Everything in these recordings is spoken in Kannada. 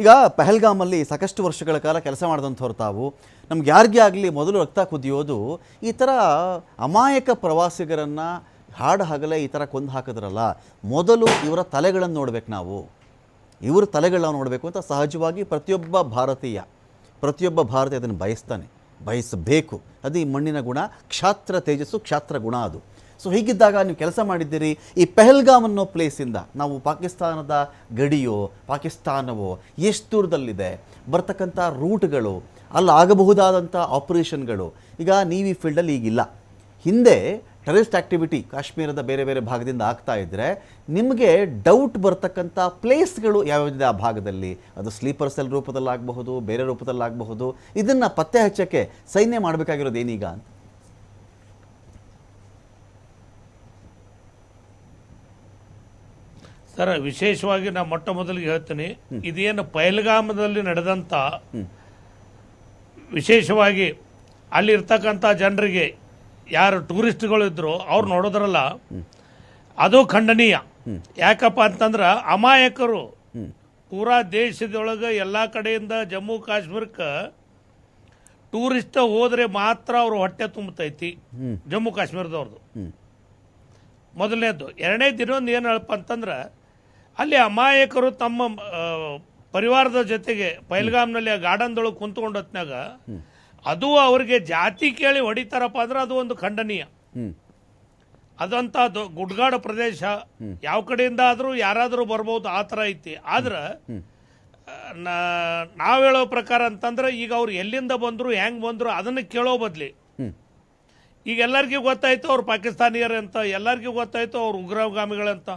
ಈಗ ಪಹಲ್ಗಾಮಲ್ಲಿ ಸಾಕಷ್ಟು ವರ್ಷಗಳ ಕಾಲ ಕೆಲಸ ಮಾಡಿದಂಥವ್ರು ತಾವು. ನಮ್ಗೆ ಯಾರಿಗೇ ಆಗಲಿ ಮೊದಲು ರಕ್ತ ಕುದಿಯೋದು ಈ ಥರ ಅಮಾಯಕ ಪ್ರವಾಸಿಗರನ್ನು ಹಾಡು ಹಗಲೇ ಈ ಥರ ಕೊಂದು ಹಾಕಿದ್ರಲ್ಲ, ಮೊದಲು ಇವರ ತಲೆಗಳನ್ನು ನೋಡ್ಬೇಕು ನಾವು. ಇವ್ರ ತಲೆಗಳನ್ನ ನೋಡಬೇಕು ಅಂತ ಸಹಜವಾಗಿ ಪ್ರತಿಯೊಬ್ಬ ಭಾರತೀಯ ಅದನ್ನು ಬಯಸಬೇಕು. ಅದು ಈ ಮಣ್ಣಿನ ಗುಣ, ಕ್ಷಾತ್ರ ತೇಜಸ್ಸು, ಕ್ಷಾತ್ರ ಗುಣ ಅದು. ಸೊ ಹೀಗಿದ್ದಾಗ ನೀವು ಕೆಲಸ ಮಾಡಿದ್ದೀರಿ. ಈ ಪಹಲ್ಗಾಮ್ ಅನ್ನೋ ಪ್ಲೇಸಿಂದ ನಾವು ಪಾಕಿಸ್ತಾನದ ಗಡಿಯೋ ಪಾಕಿಸ್ತಾನವೋ ಎಷ್ಟು ದೂರದಲ್ಲಿದೆ, ಬರ್ತಕ್ಕಂಥ ರೂಟ್ಗಳು, ಅಲ್ಲಿ ಆಗಬಹುದಾದಂಥ ಆಪರೇಷನ್ಗಳು, ಈಗ ನೀವು ಈ ಫೀಲ್ಡಲ್ಲಿ ಈಗಿಲ್ಲ, ಹಿಂದೆ ಟೆರರಿಸ್ಟ್ ಆ್ಯಕ್ಟಿವಿಟಿ ಕಾಶ್ಮೀರದ ಬೇರೆ ಬೇರೆ ಭಾಗದಿಂದ ಆಗ್ತಾ ಇದ್ದರೆ ನಿಮಗೆ ಡೌಟ್ ಬರ್ತಕ್ಕಂಥ ಪ್ಲೇಸ್ಗಳು ಯಾವ್ಯಾವುದಿದೆ ಆ ಭಾಗದಲ್ಲಿ, ಅದು ಸ್ಲೀಪರ್ ಸೆಲ್ ರೂಪದಲ್ಲಾಗಬಹುದು, ಬೇರೆ ರೂಪದಲ್ಲಾಗಬಹುದು, ಇದನ್ನು ಪತ್ತೆ ಹಚ್ಚೋಕ್ಕೆ ಸೈನ್ಯ ಮಾಡಬೇಕಾಗಿರೋದು ಏನೀಗ ಅಂತ? ಸರ್, ವಿಶೇಷವಾಗಿ ನಾನು ಮೊಟ್ಟ ಮೊದಲಿಗೆ ಹೇಳ್ತೀನಿ, ಇದೇನು ಪಹಲ್ಗಾಮದಲ್ಲಿ ನಡೆದಂಥ ವಿಶೇಷವಾಗಿ ಅಲ್ಲಿರ್ತಕ್ಕಂಥ ಜನರಿಗೆ ಯಾರು ಟೂರಿಸ್ಟ್ಗಳು ಇದ್ರು ಅವ್ರು ನೋಡೋದ್ರಲ್ಲ, ಅದು ಖಂಡನೀಯ. ಯಾಕಪ್ಪ ಅಂತಂದ್ರೆ ಅಮಾಯಕರು ಪೂರಾ ದೇಶದೊಳಗೆ ಎಲ್ಲ ಕಡೆಯಿಂದ ಜಮ್ಮು ಕಾಶ್ಮೀರಕ್ಕೆ ಟೂರಿಸ್ಟ್ ಹೋದ್ರೆ ಮಾತ್ರ ಅವ್ರ ಹೊಟ್ಟೆ ತುಂಬತೈತಿ ಜಮ್ಮು ಕಾಶ್ಮೀರದವ್ರದ್ದು. ಮೊದಲನೇದು. ಎರಡನೇ ದಿನೊಂದು ಏನು ಹೇಳಪ್ಪ ಅಂತಂದ್ರೆ, ಅಲ್ಲಿ ಅಮಾಯಕರು ತಮ್ಮ ಪರಿವಾರದ ಜೊತೆಗೆ ಪಹಲ್ಗಾಮ್ನಲ್ಲಿ ಆ ಗಾರ್ಡನ್ದೊಳಗೆ ಕುಂತ್ಕೊಂಡು ಹೊತ್ನಾಗ ಅದು ಅವ್ರಿಗೆ ಜಾತಿ ಕೇಳಿ ಹೊಡಿತಾರಪ್ಪ ಅಂದ್ರೆ ಅದು ಒಂದು ಖಂಡನೀಯ. ಅದಂತ ಗುಡ್ಗಾಡ ಪ್ರದೇಶ, ಯಾವ ಕಡೆಯಿಂದ ಆದರೂ ಯಾರಾದರೂ ಬರ್ಬೋದು, ಆ ಥರ ಐತಿ. ಆದ್ರೆ ನಾವು ಹೇಳೋ ಪ್ರಕಾರ ಅಂತಂದ್ರೆ, ಈಗ ಅವ್ರು ಎಲ್ಲಿಂದ ಬಂದ್ರು ಹೆಂಗ್ ಬಂದ್ರು ಅದನ್ನ ಕೇಳೋ ಬದ್ಲಿ, ಈಗ ಎಲ್ಲರಿಗೂ ಗೊತ್ತಾಯ್ತು ಅವ್ರು ಪಾಕಿಸ್ತಾನಿಯರಂತ, ಎಲ್ಲರಿಗೂ ಗೊತ್ತಾಯ್ತು ಅವ್ರು ಉಗ್ರಗಾಮಿಗಳಂತ.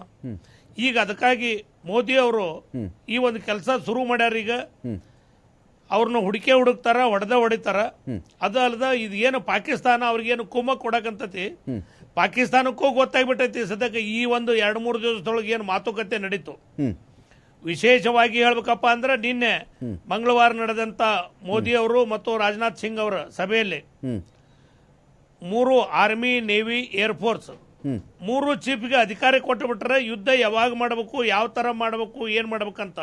ಈಗ ಅದಕ್ಕಾಗಿ ಮೋದಿ ಅವರು ಈ ಒಂದು ಕೆಲಸ ಶುರು ಮಾಡ್ಯಾರ. ಈಗ ಅವ್ರನ್ನ ಹುಡುಕ್ತಾರ, ಹೊಡಿತಾರ. ಅದು ಅಲ್ಲದ ಇದು ಏನು ಪಾಕಿಸ್ತಾನ ಅವ್ರಿಗೇನು ಕುಮ್ಮಕ್ ಕೊಡಕಂತತಿ, ಪಾಕಿಸ್ತಾನಕ್ಕೂ ಗೊತ್ತಾಗ್ಬಿಟ್ಟೈತಿ ಸದ್ಯಕ್ಕೆ. ಈ ಒಂದು 2-3 ದಿವಸದೊಳಗೆ ಏನು ಮಾತುಕತೆ ನಡೀತು. ವಿಶೇಷವಾಗಿ ಹೇಳ್ಬೇಕಪ್ಪ ಅಂದ್ರೆ, ನಿನ್ನೆ ಮಂಗಳವಾರ ನಡೆದಂತ ಮೋದಿ ಅವರು ಮತ್ತು ರಾಜನಾಥ್ ಸಿಂಗ್ ಅವರ ಸಭೆಯಲ್ಲಿ 3 ಆರ್ಮಿ, ನೇವಿ, ಏರ್ಫೋರ್ಸ್ 3 ಚೀಫ್ಗೆ ಅಧಿಕಾರ ಕೊಟ್ಟು ಬಿಟ್ರೆ ಯುದ್ಧ ಯಾವಾಗ ಮಾಡಬೇಕು, ಯಾವ ತರ ಮಾಡಬೇಕು, ಏನ್ ಮಾಡ್ಬೇಕಂತ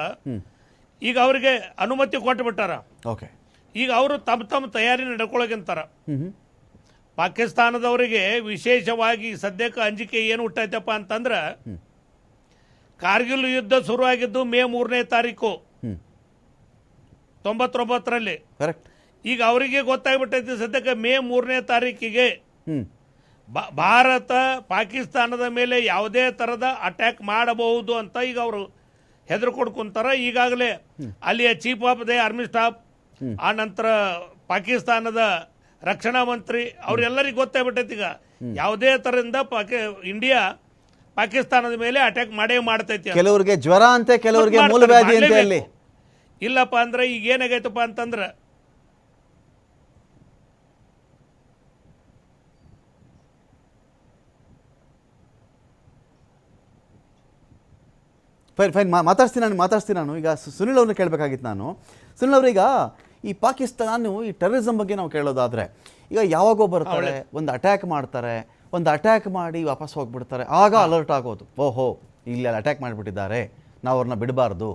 ಈಗ ಅವರಿಗೆ ಅನುಮತಿ ಕೊಟ್ಟು ಬಿಟ್ಟಾರ. ಈಗ ಅವರು ತಮ್ಮ ತಯಾರಿ ನಡ್ಕೊಳಕಂತಾರ. ಪಾಕಿಸ್ತಾನದವರಿಗೆ ವಿಶೇಷವಾಗಿ ಸದ್ಯಕ್ಕೆ ಅಂಜಿಕೆ ಏನು ಹುಟ್ಟೈತಪ್ಪ ಅಂತಂದ್ರೆ, ಕಾರ್ಗಿಲ್ ಯುದ್ಧ ಶುರು ಆಗಿದ್ದು ಮೇ 3ನೇ ತಾರೀಕು 99ರಲ್ಲಿ. ಈಗ ಅವರಿಗೆ ಗೊತ್ತಾಗ್ಬಿಟ್ಟೈತಿ ಸದ್ಯಕ್ಕೆ ಮೇ 3ನೇ ತಾರೀಕಿಗೆ ಭಾರತ ಪಾಕಿಸ್ತಾನದ ಮೇಲೆ ಯಾವುದೇ ತರದ ಅಟ್ಯಾಕ್ ಮಾಡಬಹುದು ಅಂತ ಈಗ ಅವರು ಹೆದರ್ಕೊಂಡು ಕುಂತಾರ. ಈಗಾಗಲೇ ಅಲ್ಲಿಯ chief of the army staff, ಆ ನಂತರ ಪಾಕಿಸ್ತಾನದ ರಕ್ಷಣಾ ಮಂತ್ರಿ, ಅವ್ರೆಲ್ಲರಿಗೂ ಗೊತ್ತಾಗ್ಬಿಟ್ಟೈತಿ ಈಗ ಯಾವುದೇ ತರದಿಂದ ಇಂಡಿಯಾ ಪಾಕಿಸ್ತಾನದ ಮೇಲೆ ಅಟ್ಯಾಕ್ ಮಾಡೇ ಮಾಡ್ತೈತಿ. ಕೆಲವರಿಗೆ ಜ್ವರ ಅಂತೆ, ಕೆಲವರಿಗೆ ಮೂಲವ್ಯಾಧಿ ಅಂತೆ. ಅಲ್ಲಿ ಇಲ್ಲಪ್ಪ ಅಂದ್ರೆ ಈಗ ಏನಾಗೈತಪ್ಪ ಅಂತಂದ್ರೆ, ಫೈನ್ ಮಾತಾಡ್ತೀನಿ ನಾನು. ಈಗ ಸುನಿಲ್ ಅವ್ರನ್ನ ಕೇಳಬೇಕಾಗಿತ್ತು ನಾನು. ಸುನಿಲ್ ಅವ್ರೀಗ ಈ ಪಾಕಿಸ್ತಾನ, ಈ ಟೆರರಿಸಮ್ ಬಗ್ಗೆ ನಾವು ಕೇಳೋದಾದರೆ, ಈಗ ಯಾವಾಗೋ ಬರ್ತಾರೆ, ಒಂದು ಅಟ್ಯಾಕ್ ಮಾಡ್ತಾರೆ, ಒಂದು ಅಟ್ಯಾಕ್ ಮಾಡಿ ವಾಪಸ್ ಹೋಗ್ಬಿಡ್ತಾರೆ, ಆಗ ಅಲರ್ಟ್ ಆಗೋದು, ಓಹೋ ಇಲ್ಲಿ ಅಟ್ಯಾಕ್ ಮಾಡಿಬಿಟ್ಟಿದ್ದಾರೆ, ನಾವು ಅವ್ರನ್ನ ಬಿಡಬಾರ್ದು.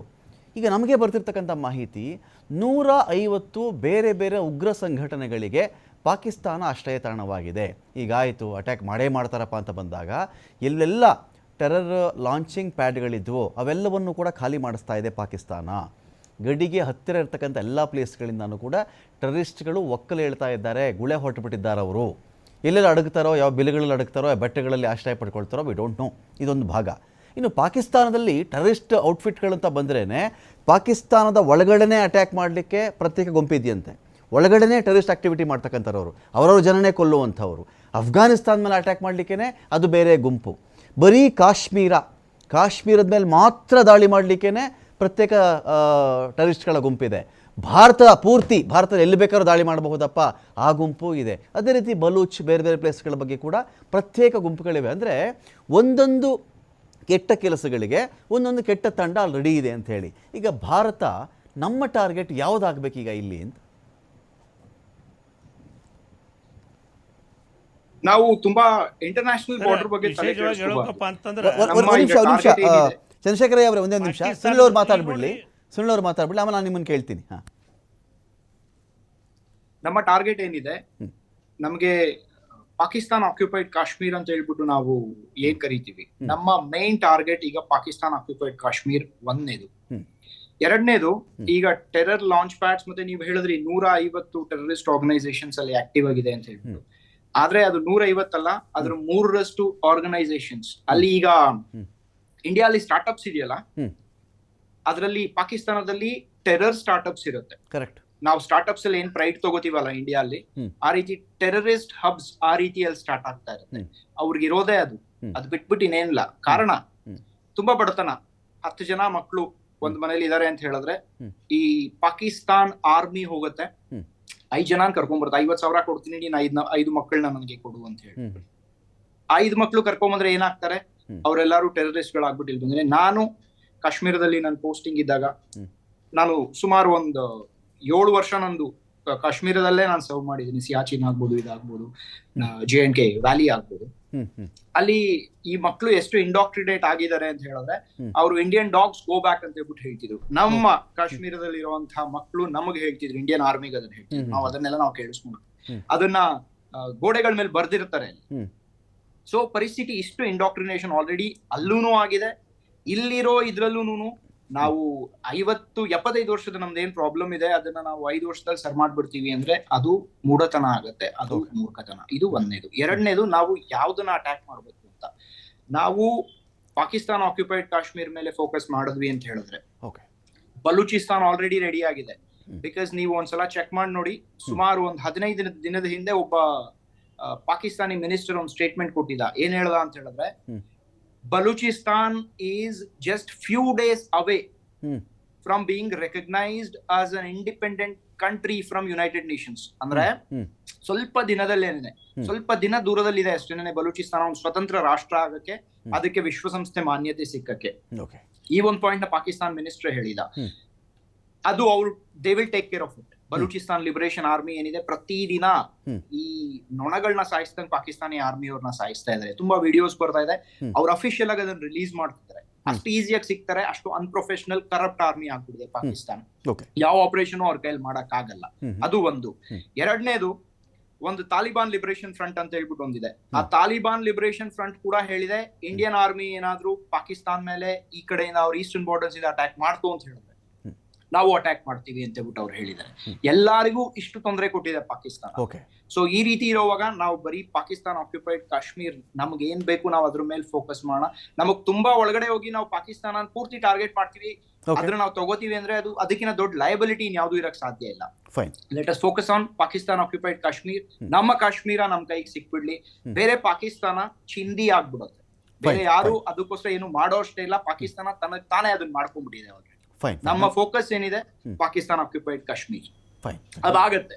ಈಗ ನಮಗೆ ಬರ್ತಿರ್ತಕ್ಕಂಥ ಮಾಹಿತಿ, 150 ಬೇರೆ ಬೇರೆ ಉಗ್ರ ಸಂಘಟನೆಗಳಿಗೆ ಪಾಕಿಸ್ತಾನ ಆಶ್ರಯ ತಾಣವಾಗಿದೆ. ಈಗಾಯಿತು ಅಟ್ಯಾಕ್ ಮಾಡೇ ಮಾಡ್ತಾರಪ್ಪ ಅಂತ ಬಂದಾಗ, ಎಲ್ಲೆಲ್ಲ ಟೆರರ್ ಲಾಂಚಿಂಗ್ ಪ್ಯಾಡ್ಗಳಿದ್ವು ಅವೆಲ್ಲವನ್ನು ಕೂಡ ಖಾಲಿ ಮಾಡಿಸ್ತಾ ಇದೆ ಪಾಕಿಸ್ತಾನ. ಗಡಿಗೆ ಹತ್ತಿರ ಇರ್ತಕ್ಕಂಥ ಎಲ್ಲ ಪ್ಲೇಸ್ಗಳಿಂದನೂ ಕೂಡ ಟೆರರಿಸ್ಟ್ಗಳು ಒಕ್ಕಲು ಹೇಳ್ತಾ ಇದ್ದಾರೆ, ಗುಳೆ ಹೊರಟುಬಿಟ್ಟಿದ್ದಾರೆ ಅವರು. ಎಲ್ಲೆಲ್ಲ ಅಡಗ್ತಾರೋ, ಯಾವ ಬಿಲ್ಗಳಲ್ಲಿ ಅಡಗ್ತಾರೋ, ಯಾವ ಬೆಟ್ಟಗಳಲ್ಲಿ ಆಶ್ರಯ ಪಡ್ಕೊಳ್ತಾರೋ, ವಿ ಡೋಂಟ್ ನೋ. ಇದೊಂದು ಭಾಗ. ಇನ್ನು ಪಾಕಿಸ್ತಾನದಲ್ಲಿ ಟೆರರಿಸ್ಟ್ ಔಟ್ಫಿಟ್ಗಳಂತ ಬಂದ್ರೇ ಪಾಕಿಸ್ತಾನದ ಒಳಗಡೆನೇ ಅಟ್ಯಾಕ್ ಮಾಡಲಿಕ್ಕೆ ಪ್ರತ್ಯೇಕ ಗುಂಪಿದೆಯಂತೆ. ಒಳಗಡೆನೇ ಟೆರರಿಸ್ಟ್ ಆಕ್ಟಿವಿಟಿ ಮಾಡ್ತಕ್ಕಂಥವ್ರು, ಅವರವ್ರ ಜನನೇ ಕೊಲ್ಲುವಂಥವ್ರು. ಅಫ್ಘಾನಿಸ್ತಾನ ಮೇಲೆ ಅಟ್ಯಾಕ್ ಮಾಡಲಿಕ್ಕೇ ಅದು ಬೇರೆ ಗುಂಪು. ಬರೀ ಕಾಶ್ಮೀರದ ಮೇಲೆ ಮಾತ್ರ ದಾಳಿ ಮಾಡಲಿಕ್ಕೇ ಪ್ರತ್ಯೇಕ ಟೆರರಿಸ್ಟ್ಗಳ ಗುಂಪಿದೆ. ಭಾರತದ ಎಲ್ಲಿ ಬೇಕಾದ್ರೂ ದಾಳಿ ಮಾಡಬಹುದಪ್ಪ, ಆ ಗುಂಪು ಇದೆ. ಅದೇ ರೀತಿ ಬಲೂಚ್, ಬೇರೆ ಬೇರೆ ಪ್ಲೇಸ್ಗಳ ಬಗ್ಗೆ ಕೂಡ ಪ್ರತ್ಯೇಕ ಗುಂಪುಗಳಿವೆ. ಅಂದರೆ ಒಂದೊಂದು ಕೆಟ್ಟ ಕೆಲಸಗಳಿಗೆ ಒಂದೊಂದು ಕೆಟ್ಟ ತಂಡ ಅಲ್ಲಿ ರೆಡಿ ಇದೆ ಅಂತ ಹೇಳಿ. ಈಗ ಭಾರತ, ನಮ್ಮ ಟಾರ್ಗೆಟ್ ಯಾವುದಾಗಬೇಕೀಗ ಇಲ್ಲಿ ಅಂತ? ನಾವು ತುಂಬಾ ಇಂಟರ್ನ್ಯಾಷನಲ್ ಬಾರ್ಡರ್ ಬಗ್ಗೆ ಚಂದ್ರಶೇಖರ ಅವರೇ ಒಂದೇ ನಿಮಿಷ, ಸುನಿಲ್ ಅವ್ರು ಮಾತಾಡ್ಬಿಡ್ಲಿ. ಸುನಿಲ್ ಅವರು ಮಾತಾಡ್ಬಿಡಿ, ಆಮೇಲೆ ನಾನು ನಿಮ್ಮನ್ನು ಕೇಳ್ತೀನಿ. ಹಾಂ, ನಮ್ಮ ಟಾರ್ಗೆಟ್ ಏನಿದೆ, ನಮಗೆ ಪಾಕಿಸ್ತಾನ್ ಆಕ್ಯುಪೈಡ್ ಕಾಶ್ಮೀರ್ ಅಂತ ಹೇಳ್ಬಿಟ್ಟು ನಾವು ಏನ್ ಕರಿತೀವಿ, ನಮ್ಮ ಮೇನ್ ಟಾರ್ಗೆಟ್ ಈಗ ಪಾಕಿಸ್ತಾನ್ ಆಕ್ಯುಪೈಡ್ ಕಾಶ್ಮೀರ್ ಒಂದನೇದು. ಎರಡನೇದು, ಈಗ ಟೆರರ್ ಲಾಂಚ್ ಪ್ಯಾಡ್ಸ್ ಮತ್ತೆ ನೀವು ಹೇಳಿದ್ರಿ 150 ಟೆರರಿಸ್ಟ್ ಆರ್ಗನೈಸೇಷನ್ಸ್ ಅಲ್ಲಿ ಆಕ್ಟಿವ್ ಆಗಿದೆ ಅಂತ ಹೇಳ್ಬಿಟ್ಟು. ಆದ್ರೆ ಅದು 150 ಅಲ್ಲ, ಅದ್ರ 3ರಷ್ಟು ಆರ್ಗನೈಸೇಷನ್ಸ್ ಅಲ್ಲಿ ಈಗ ಇಂಡಿಯಾಲಿ ಸ್ಟಾರ್ಟ್ಅಪ್ಸ್ ಇದೆಯಲ್ಲ, ಅದರಲ್ಲಿ ಪಾಕಿಸ್ತಾನದಲ್ಲಿ ಟೆರರ್ ಸ್ಟಾರ್ಟ್ಅಪ್ಸ್ ಇರುತ್ತೆ. ಕರೆಕ್ಟ್. ನಾವು ಸ್ಟಾರ್ಟ್ಅಪ್ಸ್ ಅಲ್ಲಿ ಏನ್ ಪ್ರೈಡ್ ತಗೋತೀವಲ್ಲ ಇಂಡಿಯಾ ಅಲ್ಲಿ, ಆ ರೀತಿ ಟೆರರಿಸ್ಟ್ ಹಬ್ಸ್ ಆ ರೀತಿಯಲ್ಲಿ ಸ್ಟಾರ್ಟ್ ಆಗ್ತಾ ಇರುತ್ತೆ. ಅವ್ರಿಗೆ ಇರೋದೇ ಅದು ಬಿಟ್ಬಿಟ್ಟು ಇನ್ನೇನಿಲ್ಲ. ಕಾರಣ ತುಂಬಾ ಬಡತನ. 10 ಜನ ಮಕ್ಕಳು ಒಂದ್ ಮನೇಲಿ ಇದಾರೆ ಅಂತ ಹೇಳಿದ್ರೆ, ಈ ಪಾಕಿಸ್ತಾನ್ ಆರ್ಮಿ ಹೋಗುತ್ತೆ, 5 ಜನ ಕರ್ಕೊಂಡ್ಬರುತ್ತೆ. 50,000 ಕೊಡ್ತೀನಿ, ನೀನ್ 5 ಮಕ್ಕಳನ್ನ ನನಗೆ ಕೊಡು ಅಂತ ಹೇಳಿ. 5 ಮಕ್ಕಳು ಕರ್ಕೊಂಬಂದ್ರೆ ಏನಾಗ್ತಾರೆ, ಅವರೆಲ್ಲರೂ ಟೆರರಿಸ್ಟ್ ಗಳಾಗ್ಬಿಟ್ಟು ಇಲ್ಲಿ ಬಂದ್ರೆ. ನಾನು ಕಾಶ್ಮೀರದಲ್ಲಿ ನನ್ನ ಪೋಸ್ಟಿಂಗ್ ಇದ್ದಾಗ, ನಾನು ಸುಮಾರು ಒಂದು 7 ವರ್ಷ ನಂದು ಕಾಶ್ಮೀರದಲ್ಲೇ ನಾನು ಸರ್ವ್ ಮಾಡಿದ್ದೀನಿ. ಸಿಯಾಚಿನ್ ಆಗ್ಬೋದು, ಇದಾಗ್ಬೋದು, JNK ವ್ಯಾಲಿ ಆಗ್ಬೋದು. ಅಲ್ಲಿ ಈ ಮಕ್ಕಳು ಎಷ್ಟು ಇಂಡಾಕ್ಟ್ರಿನೇಟ್ ಆಗಿದ್ದಾರೆ ಅಂತ ಹೇಳಿದ್ರೆ, ಅವರು ಇಂಡಿಯನ್ ಡಾಗ್ಸ್ ಗೋ ಬ್ಯಾಕ್ ಅಂತ ಹೇಳ್ಬಿಟ್ಟು ಹೇಳ್ತಿದ್ರು. ನಮ್ಮ ಕಾಶ್ಮೀರದಲ್ಲಿ ಇರುವಂತಹ ಮಕ್ಕಳು ನಮಗೆ ಹೇಳ್ತಿದ್ರು, ಇಂಡಿಯನ್ ಆರ್ಮಿಗೆ ಅದನ್ನ ಹೇಳ್ತಿದ್ರು. ನಾವು ಅದನ್ನೆಲ್ಲ ನಾವು ಕೇಳಿಸ್ಕೊಂಡು ಅದನ್ನ ಗೋಡೆಗಳ ಮೇಲೆ ಬರ್ದಿರ್ತಾರೆ. ಸೊ ಪರಿಸ್ಥಿತಿ ಇಷ್ಟು ಇಂಡಾಕ್ಟ್ರಿನೇಷನ್ ಆಲ್ರೆಡಿ ಅಲ್ಲೂನು ಆಗಿದೆ, ಇಲ್ಲಿರೋ ಇದ್ರಲ್ಲೂನು. ನಾವು 50-75 ವರ್ಷದ ನಮ್ದು ಏನ್ ಪ್ರಾಬ್ಲಮ್ ಇದೆ, ಅದನ್ನ ನಾವು 5 ವರ್ಷದಲ್ಲಿ ಸರ್ ಮಾಡ್ಬಿಡ್ತೀವಿ ಅಂದ್ರೆ ಅದು ಮೂಢತನ ಆಗತ್ತೆ, ಅದು ಮೂರ್ಖತನ. ಇದು ಒಂದನೇದು. ಎರಡನೇದು, ನಾವು ಯಾವ್ದನ್ನ ಅಟ್ಯಾಕ್ ಮಾಡ್ಬೇಕು ಅಂತ ನಾವು ಪಾಕಿಸ್ತಾನ್ ಆಕ್ಯುಪೈಡ್ ಕಾಶ್ಮೀರ್ ಮೇಲೆ ಫೋಕಸ್ ಮಾಡಿದ್ವಿ ಅಂತ ಹೇಳಿದ್ರೆ, ಬಲೂಚಿಸ್ತಾನ್ ಆಲ್ರೆಡಿ ರೆಡಿ ಆಗಿದೆ. ಬಿಕಾಸ್ ನೀವು ಒಂದ್ಸಲ ಚೆಕ್ ಮಾಡಿ ನೋಡಿ, ಸುಮಾರು ಒಂದು 15 ದಿನದ ಹಿಂದೆ ಒಬ್ಬ ಪಾಕಿಸ್ತಾನಿ ಮಿನಿಸ್ಟರ್ ಒಂದು ಸ್ಟೇಟ್ಮೆಂಟ್ ಕೊಟ್ಟಿದ್ದ. ಏನ್ ಹೇಳ್ದ ಅಂತ ಹೇಳಿದ್ರೆ, Baluchistan is just few days away from being recognized as an independent country from United Nations. ಅಂದ್ರೆ ಸ್ವಲ್ಪ ದಿನದಲ್ಲೇನೆ, ಸ್ವಲ್ಪ ದಿನ ದೂರದಲ್ಲಿದೆ ಅಷ್ಟೇನೆ ಬಲೂಚಿಸ್ತಾನ ಒಂದು ಸ್ವತಂತ್ರ ರಾಷ್ಟ್ರ ಆಗಕ್ಕೆ, ಅದಕ್ಕೆ ವಿಶ್ವಸಂಸ್ಥೆ ಮಾನ್ಯತೆ ಸಿಕ್ಕಕ್ಕೆ. ಈ ಒಂದು ಪಾಯಿಂಟ್ ನ ಪಾಕಿಸ್ತಾನ್ ಮಿನಿಸ್ಟರ್ ಹೇಳಿದ. ಅದು ಅವ್ರು they will take care of it. Balochistan liberation army ಏನಿದೆ, ಪ್ರತಿದಿನ ಈ ನೊಣಗಳನ್ನ ಸಾಯಿಸ್ದಂಗ್ ಪಾಕಿಸ್ತಾನಿ ಆರ್ಮಿ ಅವ್ರನ್ನ ಸಾಯಿಸ್ತಾ ಇದಾರೆ. ತುಂಬಾ ವಿಡಿಯೋಸ್ ಬರ್ತಾ ಇದೆ. ಅವ್ರು ಅಫಿಷಿಯಲ್ ಆಗಿ ಅದನ್ನ ರಿಲೀಸ್ ಮಾಡ್ತಿದ್ದಾರೆ. ಅಷ್ಟು ಈಸಿಯಾಗಿ ಸಿಗ್ತಾರೆ. ಅಷ್ಟು ಅನ್ಪ್ರೊಫೆಷನಲ್ ಕರಪ್ಟ್ ಆರ್ಮಿ ಆಗ್ಬಿಟ್ಟಿದೆ ಪಾಕಿಸ್ತಾನ. ಯಾವ ಆಪರೇಷನ್ ಅವ್ರ ಕೈಯಲ್ಲಿ ಮಾಡಕ್ ಆಗಲ್ಲ. ಅದು ಒಂದು. ಎರಡನೇದು, ಒಂದು ತಾಲಿಬಾನ್ ಲಿಬರೇಷನ್ ಫ್ರಂಟ್ ಅಂತ ಹೇಳ್ಬಿಟ್ಟು ಒಂದಿದೆ. ಆ ತಾಲಿಬಾನ್ ಲಿಬರೇಷನ್ ಫ್ರಂಟ್ ಕೂಡ ಹೇಳಿದೆ, ಇಂಡಿಯನ್ ಆರ್ಮಿ ಏನಾದ್ರೂ ಪಾಕಿಸ್ತಾನ್ ಮೇಲೆ ಈ ಕಡೆಯಿಂದ ಅವ್ರ ಈಸ್ಟರ್ನ್ ಬಾರ್ಡರ್ಸ್ ಇಂದ ಅಟ್ಯಾಕ್ ಮಾಡ್ತು ಅಂತ ಹೇಳಿದ್ರೆ ನಾವು ಅಟ್ಯಾಕ್ ಮಾಡ್ತೀವಿ ಅಂತ ಹೇಳ್ಬಿಟ್ಟು ಅವ್ರು ಹೇಳಿದ್ದಾರೆ. ಎಲ್ಲರಿಗೂ ಇಷ್ಟು ತೊಂದರೆ ಕೊಟ್ಟಿದೆ ಪಾಕಿಸ್ತಾನ. ಸೊ ಈ ರೀತಿ ಇರುವಾಗ ನಾವು ಬರೀ ಪಾಕಿಸ್ತಾನ್ ಆಕ್ಯುಪೈಡ್ ಕಾಶ್ಮೀರ್ ನಮ್ಗೆ ಏನ್ ಬೇಕು ನಾವು ಅದ್ರ ಮೇಲೆ ಫೋಕಸ್ ಮಾಡೋಣ. ನಮಗ್ ತುಂಬಾ ಒಳಗಡೆ ಹೋಗಿ ನಾವು ಪಾಕಿಸ್ತಾನ ಪೂರ್ತಿ ಟಾರ್ಗೆಟ್ ಮಾಡ್ತೀವಿ, ಅದ್ರ ನಾವು ತಗೋತೀವಿ ಅಂದ್ರೆ ಅದು ಅದಕ್ಕಿಂತ ದೊಡ್ಡ ಲಯಬಿಲಿಟಿ ಯಾವ್ದು ಇರಕ್ ಸಾಧ್ಯ ಇಲ್ಲ. Let us focus on Pakistan occupied Kashmir. ನಮ್ಮ ಕಾಶ್ಮೀರ ನಮ್ ಕೈಗೆ ಸಿಕ್ಬಿಡ್ಲಿ. ಬೇರೆ ಪಾಕಿಸ್ತಾನ ಚಿಂದಿ ಆಗ್ಬಿಡುತ್ತೆ. ಬೇರೆ ಯಾರು ಅದಕ್ಕೋಸ್ಕರ ಏನು ಮಾಡೋ ಅಷ್ಟೇ ಇಲ್ಲ. ಪಾಕಿಸ್ತಾನ ತನಗ್ ತಾನೇ ಅದನ್ನ ಮಾಡ್ಕೊಂಡ್ಬಿಟ್ಟಿದೆ ಅವ್ರಿಗೆ. ನಮ್ಮ ಫೋಕಸ್ ಏನಿದೆ, ಪಾಕಿಸ್ತಾನ್ ಆಕ್ಯುಪೈಡ್ ಕಾಶ್ಮೀರ್. ಅದಾಗತ್ತೆ.